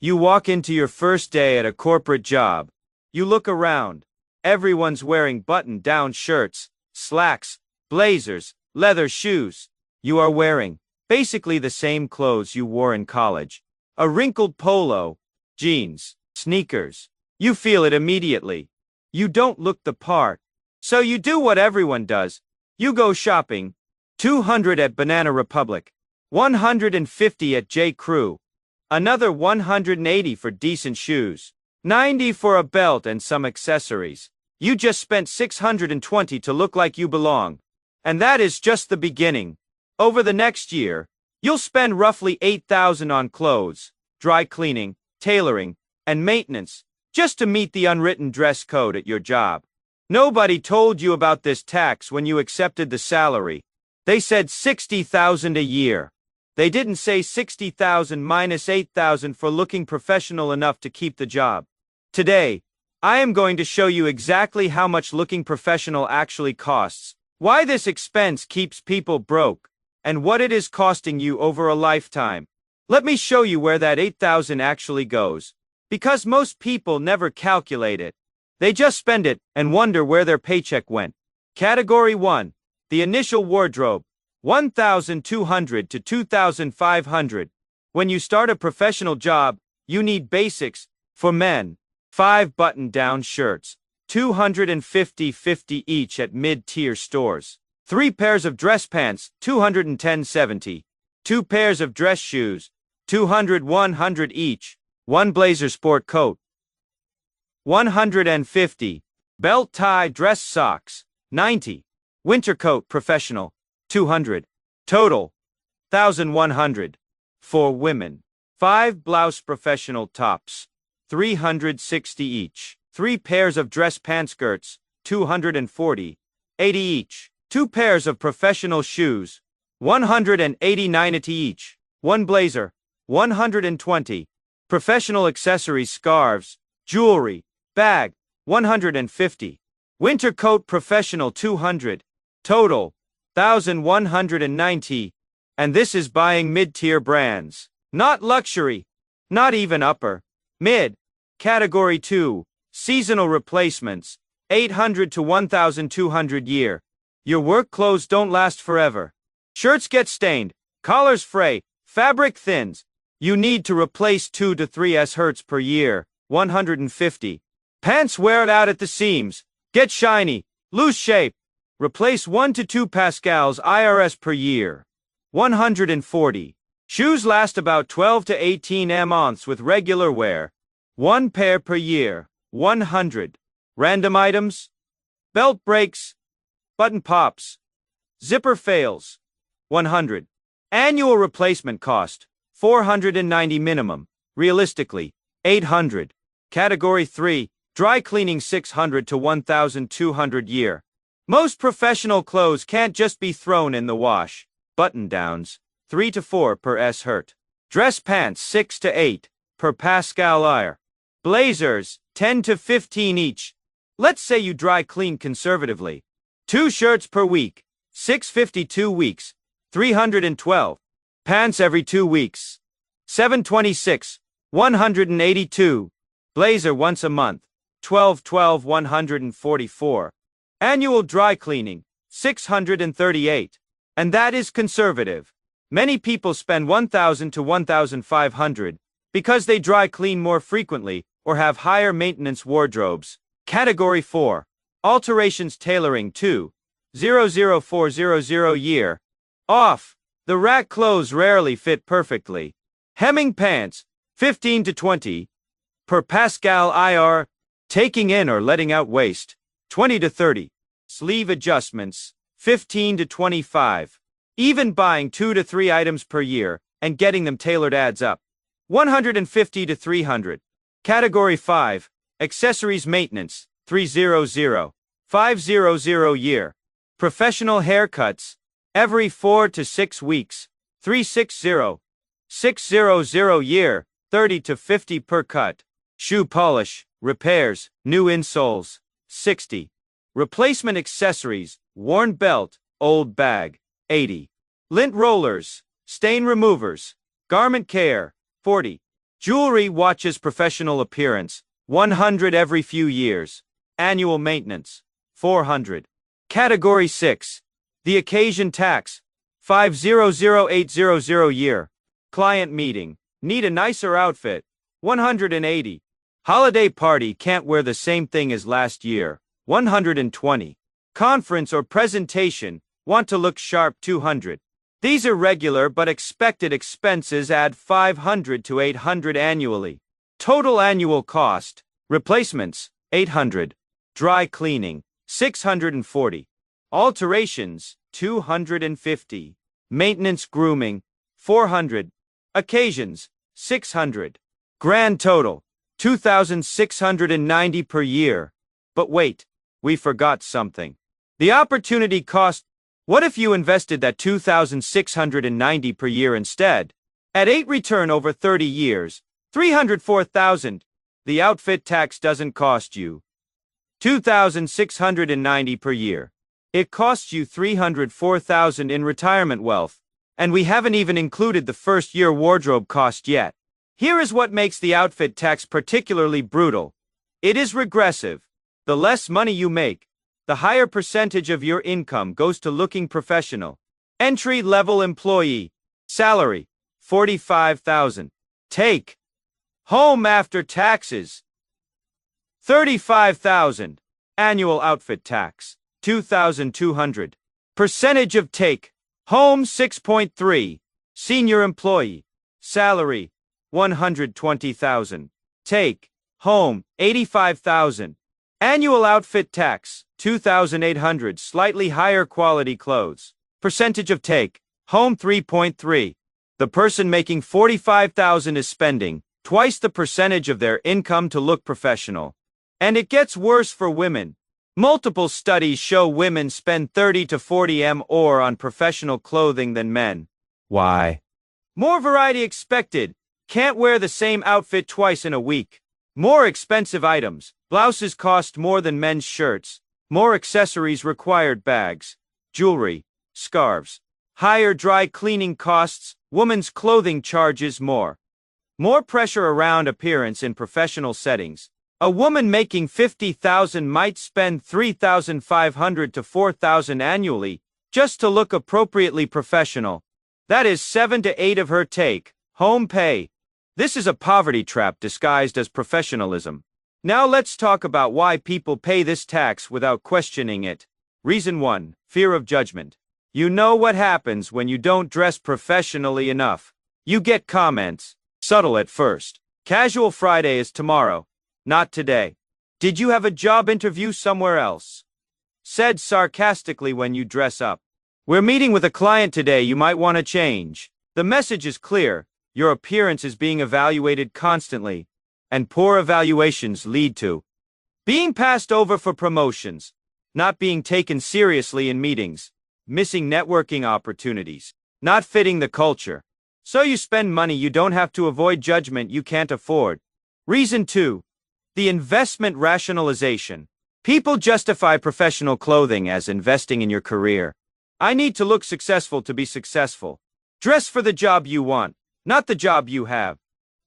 You walk into your first day at a corporate job. You look around. Everyone's wearing button-down shirts, slacks, blazers, leather shoes. You are wearing basically the same clothes you wore in college. A wrinkled polo, jeans, sneakers. You feel it immediately. You don't look the part. So you do what everyone does. You go shopping. 200 at Banana Republic. 150 at J. Crew. Another 180 for decent shoes. 90 for a belt and some accessories. You just spent 620 to look like you belong. And that is just the beginning. Over the next year, you'll spend roughly $8,000 on clothes, dry cleaning, tailoring, and maintenance, just to meet the unwritten dress code at your job. Nobody told you about this tax when you accepted the salary. They said $60,000 a year. They didn't say $60,000 minus $8,000 for looking professional enough to keep the job. Today, I am going to show you exactly how much looking professional actually costs, why this expense keeps people broke, and what it is costing you over a lifetime. Let me show you where that $8,000 actually goes, because most people never calculate it. They just spend it and wonder where their paycheck went. Category 1. The initial wardrobe. $1,200 to $2,500. When you start a professional job, you need basics. For men, 5 button-down shirts, $250.50 each at mid-tier stores. 3 pairs of dress pants, $210.70. 2 pairs of dress shoes, $200 each. 1 blazer sport coat, $150. Belt tie dress socks, $90. Winter coat professional, $200. Total, $1,100. For women, 5 blouse professional tops, $360 each. 3 pairs of dress pant skirts, $240. $80 each. 2 pairs of professional shoes, $189 each. 1 blazer, $120. Professional accessories scarves, jewelry, bag, $150. Winter coat professional $200. Total, $1,190. And this is buying mid-tier brands. Not luxury. Not even upper. Mid. Category 2. Seasonal replacements. $800 to $1,200 year. Your work clothes don't last forever. Shirts get stained. Collars fray. Fabric thins. You need to replace 2 to 3 shirts per year. $150. Pants wear out at the seams. Get shiny. Lose shape. Replace 1 to 2 Pascals IRS per year. $140. Shoes last about 12 to 18 months with regular wear. 1 pair per year. $100. Random items. Belt breaks. Button pops. Zipper fails. $100. Annual replacement cost. $490 minimum. Realistically, $800. Category 3. Dry cleaning $600 to $1,200 year. Most professional clothes can't just be thrown in the wash. Button-downs, 3 to 4 per shirt. Dress pants 6 to 8 per Pascal IR. Blazers, 10 to 15 each. Let's say you dry clean conservatively. 2 shirts per week, 652 weeks, 312. Pants every 2 weeks. 726, 182. Blazer once a month. 1212 144. Annual dry cleaning, 638. And that is conservative. Many people spend $1,000 to $1,500 because they dry clean more frequently or have higher maintenance wardrobes. Category 4. Alterations tailoring 2,00400 year. Off. The rack clothes rarely fit perfectly. Hemming pants, 15 to 20 per Pascal IR. Taking in or letting out waist, 20 to 30. Sleeve adjustments, 15 to 25. Even buying 2 to 3 items per year and getting them tailored adds up. 150 to 300. Category 5. Accessories maintenance, 300. 500 year. Professional haircuts, every 4 to 6 weeks, 360. 600 year, 30 to 50 per cut. Shoe polish, repairs, new insoles, 60. Replacement accessories, worn belt, old bag, 80. Lint rollers, stain removers, garment care, 40. Jewelry, watches, professional appearance, 100 every few years. Annual maintenance, 400. Category 6. The occasion tax, 500800 year. Client meeting, need a nicer outfit, 180. Holiday party, can't wear the same thing as last year, 120. Conference or presentation, want to look sharp, 200. These are regular but expected expenses, add 500 to 800 annually. Total annual cost, replacements, 800. Dry cleaning, 640. Alterations, 250. Maintenance, grooming, 400. Occasions, 600. Grand total, 2,690 per year. But wait, we forgot something. The opportunity cost. What if you invested that 2,690 per year instead? At 8 return over 30 years, 304,000. The outfit tax doesn't cost you 2,690 per year. It costs you 304,000 in retirement wealth. And we haven't even included the first year wardrobe cost yet. Here is what makes the outfit tax particularly brutal. It is regressive. The less money you make, the higher percentage of your income goes to looking professional. Entry-level employee. Salary, 45,000. Take home after taxes, 35,000. Annual outfit tax, 2,200. Percentage of take home, 6.3. Senior employee. Salary, 120,000. Take home, 85,000. Annual outfit tax, 2,800. Slightly higher quality clothes. Percentage of take home, 3.3. The person making 45,000 is spending twice the percentage of their income to look professional. And it gets worse for women. Multiple studies show women spend 30 to 40 more on professional clothing than men. Why? More variety expected. Can't wear the same outfit twice in a week. More expensive items. Blouses cost more than men's shirts. More accessories required, bags, jewelry, scarves. Higher dry cleaning costs. Women's clothing charges more. More pressure around appearance in professional settings. A woman making 50,000 might spend 3,500 to 4,000 annually just to look appropriately professional. That is 7 to 8 of her take home pay. This is a poverty trap disguised as professionalism. Now let's talk about why people pay this tax without questioning it. Reason 1, fear of judgment. You know what happens when you don't dress professionally enough. You get comments, subtle at first. Casual Friday is tomorrow, not today. Did you have a job interview somewhere else? Said sarcastically when you dress up. We're meeting with a client today, you might want to change. The message is clear. Your appearance is being evaluated constantly, and poor evaluations lead to being passed over for promotions, not being taken seriously in meetings, missing networking opportunities, not fitting the culture. So you spend money you don't have to avoid judgment you can't afford. Reason 2. The investment rationalization. People justify professional clothing as investing in your career. I need to look successful to be successful. Dress for the job you want, not the job you have.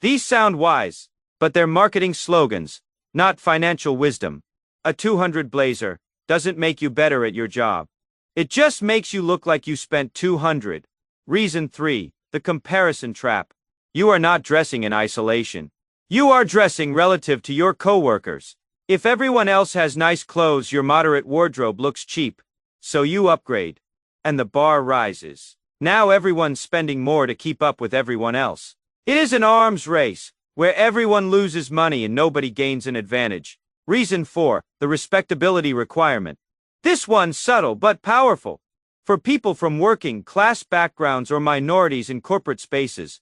These sound wise, but they're marketing slogans, not financial wisdom. A 200 blazer doesn't make you better at your job. It just makes you look like you spent 200. Reason 3, the comparison trap. You are not dressing in isolation. You are dressing relative to your coworkers. If everyone else has nice clothes, your moderate wardrobe looks cheap. So you upgrade. And the bar rises. Now everyone's spending more to keep up with everyone else. It is an arms race, where everyone loses money and nobody gains an advantage. Reason 4, the respectability requirement. This one's subtle but powerful. For people from working class backgrounds or minorities in corporate spaces,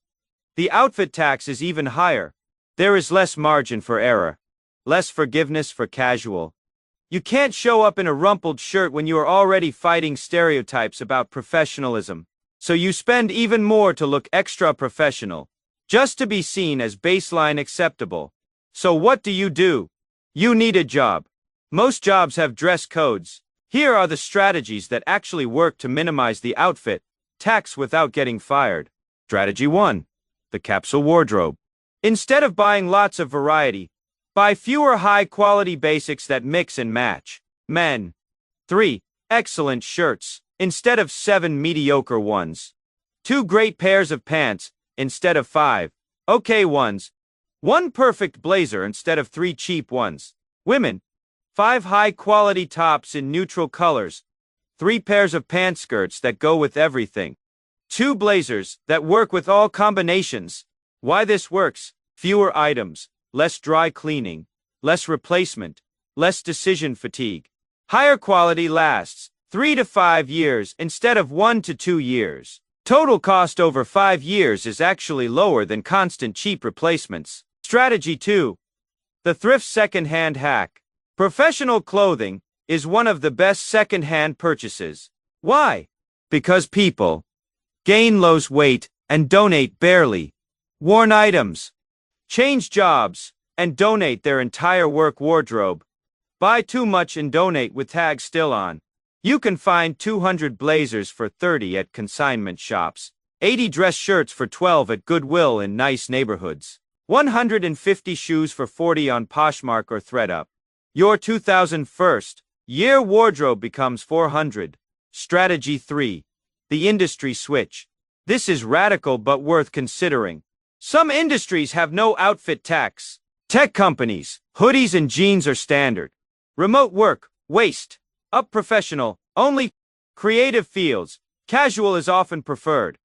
the outfit tax is even higher. There is less margin for error, less forgiveness for casual. You can't show up in a rumpled shirt when you are already fighting stereotypes about professionalism. So you spend even more to look extra professional, just to be seen as baseline acceptable. So what do? You need a job. Most jobs have dress codes. Here are the strategies that actually work to minimize the outfit tax without getting fired. Strategy 1. The capsule wardrobe. Instead of buying lots of variety, buy fewer high-quality basics that mix and match. Men. 3. Excellent shirts, instead of 7 mediocre ones. 2 great pairs of pants, instead of 5 okay ones. 1 perfect blazer instead of 3 cheap ones. Women. 5 high-quality tops in neutral colors. 3 pairs of pant skirts that go with everything. 2 blazers that work with all combinations. Why this works? Fewer items, less dry cleaning, less replacement, less decision fatigue. Higher quality lasts 3 to 5 years instead of 1 to 2 years. Total cost over 5 years is actually lower than constant cheap replacements. Strategy 2. The thrift second-hand hack. Professional clothing is one of the best second-hand purchases. Why? Because people gain, lose weight, and donate barely worn items. Change jobs and donate their entire work wardrobe. Buy too much and donate with tags still on. You can find 200 blazers for $30 at consignment shops, 80 dress shirts for $12 at Goodwill in nice neighborhoods, 150 shoes for $40 on Poshmark or ThredUp. Your 2001st year wardrobe becomes $400. Strategy 3. The industry switch. This is radical but worth considering. Some industries have no outfit tax. Tech companies, hoodies and jeans are standard. Remote work, waist, up professional, only. Creative fields, casual is often preferred.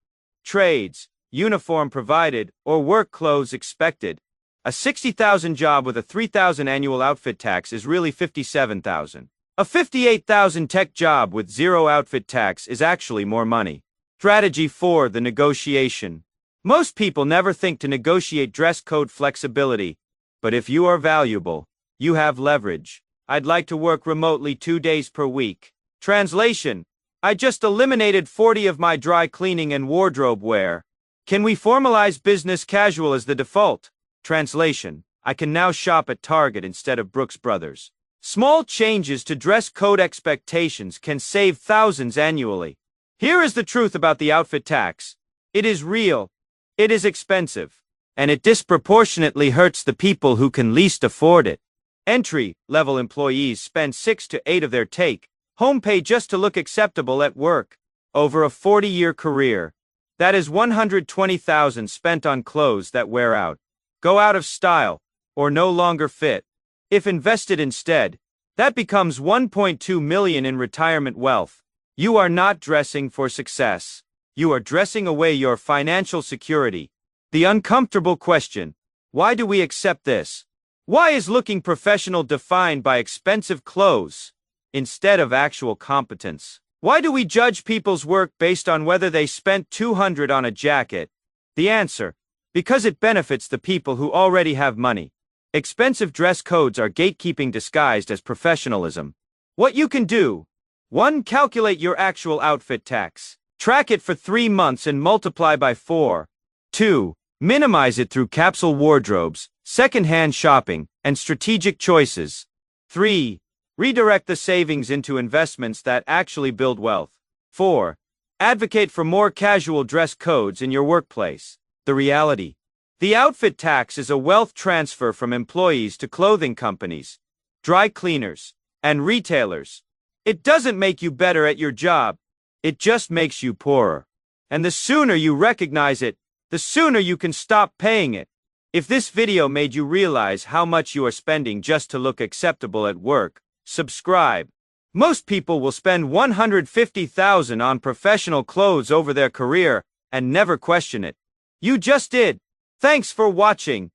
Trades, uniform provided, or work clothes expected. A $60,000 job with a $3,000 annual outfit tax is really $57,000. A $58,000 tech job with zero outfit tax is actually more money. Strategy 4. The negotiation. Most people never think to negotiate dress code flexibility, but if you are valuable, you have leverage. I'd like to work remotely 2 days per week. Translation. I just eliminated 40 of my dry cleaning and wardrobe wear. Can we formalize business casual as the default? Translation. I can now shop at Target instead of Brooks Brothers. Small changes to dress code expectations can save thousands annually. Here is the truth about the outfit tax. It is real. It is expensive. And it disproportionately hurts the people who can least afford it. Entry-level employees spend 6 to 8 of their take-home pay just to look acceptable at work. Over a 40-year career, that is $120,000 spent on clothes that wear out, go out of style, or no longer fit. If invested instead, that becomes $1.2 million in retirement wealth. You are not dressing for success. You are dressing away your financial security. The uncomfortable question: why do we accept this? Why is looking professional defined by expensive clothes instead of actual competence? Why do we judge people's work based on whether they spent $200 on a jacket? The answer: because it benefits the people who already have money. Expensive dress codes are gatekeeping disguised as professionalism. What you can do: 1. Calculate your actual outfit tax. Track it for 3 months and multiply by 4. 2. Minimize it through capsule wardrobes, second-hand shopping, and strategic choices. 3. Redirect the savings into investments that actually build wealth. 4. Advocate for more casual dress codes in your workplace. The reality: the outfit tax is a wealth transfer from employees to clothing companies, dry cleaners, and retailers. It doesn't make you better at your job. It just makes you poorer. And the sooner you recognize it, the sooner you can stop paying it. If this video made you realize how much you are spending just to look acceptable at work, subscribe. Most people will spend $150,000 on professional clothes over their career and never question it. You just did. Thanks for watching.